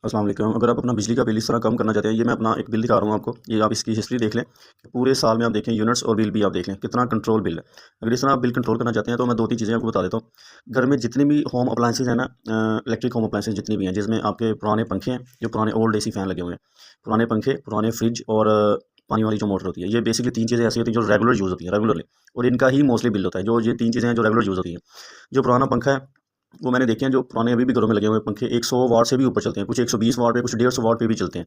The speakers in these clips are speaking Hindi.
अस्सलाम वालेकुम। अगर आप अपना बिजली का बिल इस तरह कम करना चाहते हैं, ये मैं अपना एक बिल दिखा रहा हूँ आपको। ये आप इसकी हिस्ट्री देख लें कि पूरे साल में आप देखें यूनिट्स और बिल भी आप देख लें कितना कंट्रोल बिल है। अगर इस तरह आप बिल कंट्रोल करना चाहते हैं तो मैं 2-3 चीज़ें आपको बता देता हूँ। घर में जितनी भी होम अप्लायंसेज़ हैं ना, इलेक्ट्रिक होम अप्लायंसेज़ जितनी भी हैं, जिसमें आपके पुराने पंखे हैं, जो पुराने ओल्ड एसी फ़ैन लगे हुए हैं, पुराने पंखे, पुराने फ्रिज और पानी वाली जो मोटर होती है, ये बेसिकली 3 चीज़ें ऐसी होती हैं जो रेगुलर यूज़ होती हैं रेगुलरली, और इनका ही मोस्टली बिल होता है। जो ये 3 चीज़ें हैं जो रेगुलर यूज़ होती हैं। जो पुराना पंखा है वो मैंने देखे हैं, जो पुराने अभी भी घरों में लगे हुए हैं पंखे 100 वाट से भी ऊपर चलते हैं, कुछ 120 वाट पे, कुछ 150 वाट पे भी चलते हैं।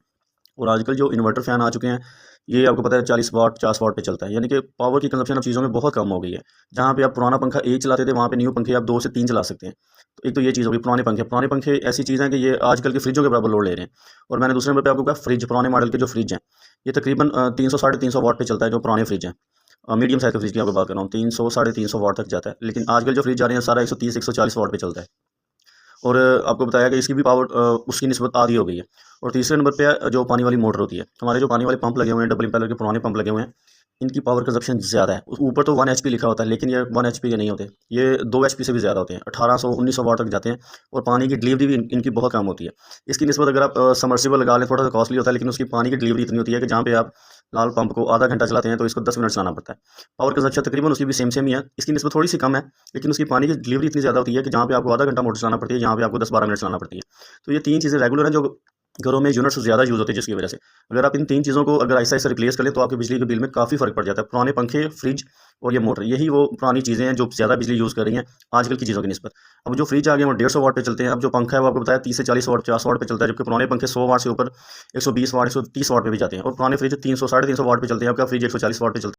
और आजकल जो इन्वर्टर फ़ैन आ चुके हैं, ये आपको पता है 40 वाट 50 वाट पे चलता है, यानी कि पावर की कंजप्शन अब चीज़ों में बहुत कम हो गई है। जहाँ पे आप पुराना पंखा 1 चलाते थे, वहाँ पे न्यू पंखे आप 2 से 3 चला सकते हैं। तो एक तो ये चीज़ हो गई पुराने पंखे ऐसी चीज़ है कि ये आजकल के फ्रिजों के बराबर लोड ले रहे हैं। और मैंने दूसरे नंबर पे आपको कहा फ्रिज, पुराने मॉडल के जो फ्रिज हैं, ये तकरीबन 300 साढ़े 300 वाट पे चलता है जो पुराने फ्रिज हैं। मीडियम साइज़ के फ्रिज की आपको बात कर रहा हूँ, 300 साढ़े 300 वाट तक जाता है। लेकिन आजकल जो फ्रिज आ रहे हैं सारा 130 140 वाट पे चलता है। और आपको बताया कि इसकी भी पावर उसकी निस्बत आधी हो गई है। और तीसरे नंबर पे है जो पानी वाली मोटर होती है। हमारे जो पानी वाले पंप लगे हुए हैं, डबल इम्पेलर के पुराने पंप लगे हुए हैं, इनकी पावर कंजप्शन ज़्यादा है। ऊपर तो 1 एचपी लिखा होता है, लेकिन ये 1 एचपी के नहीं होते, ये 2 एचपी से भी ज़्यादा होते हैं, 1800 1900 वाट तक जाते हैं। और पानी की डिलीवरी भी इनकी बहुत कम होती है। इसकी निस्बत अगर आप सबमर्सिबल लगा लें, थोड़ा सा कॉस्टली होता है, लेकिन उसकी पानी की डिलीवरी इतनी होती है कि जहाँ पे आप लाल पंप को आधा घंटा चलाते हैं तो इसको 10 मिनट चलाना पड़ता है। पावर कंजप्शन तकरीबन उसकी भी सेम ही है, इसकी निस्बत थोड़ी सी कम है, लेकिन उसकी पानी की डिलीवरी इतनी ज़्यादा होती है कि जहाँ पे आपको आधा घंटा मोटर चलाना पड़ती है, यहाँ पे आपको 10-12 मिनट चलाना पड़ती है। तो ये 3 चीज़ें रेगुलर हैं जो घरों में यूनिट्स ज़्यादा यूज़ होते हैं, जिसकी वजह से अगर आप इन 3 चीज़ों को अगर आहिस्ता-आहिस्ता रिप्लेस कर लें तो आपके बिजली के बिल में काफ़ी फ़र्क पड़ जाता है। पुराने पंखे, फ्रिज और ये मोटर, यही वो पुरानी चीज़ें हैं जो ज़्यादा बिजली यूज़ कर रही हैं आजकल की चीज़ों की निस्बत। अब जो फ्रिज आ गए हैं वो 150 वाट पे चलते हैं। अब जो पंखा है वो आपको बताया 30 से 40 वाट 50 वाट पे चलता है, जबकि पुराने पंखे 100 वाट से ऊपर 120 वाट 130 वाट पे भी जाते हैं। और पुराने फ्रिज 300 साढ़े 300 वाट पे चलते हैं, आपका फ्रिज 140 वाट पे चलता है।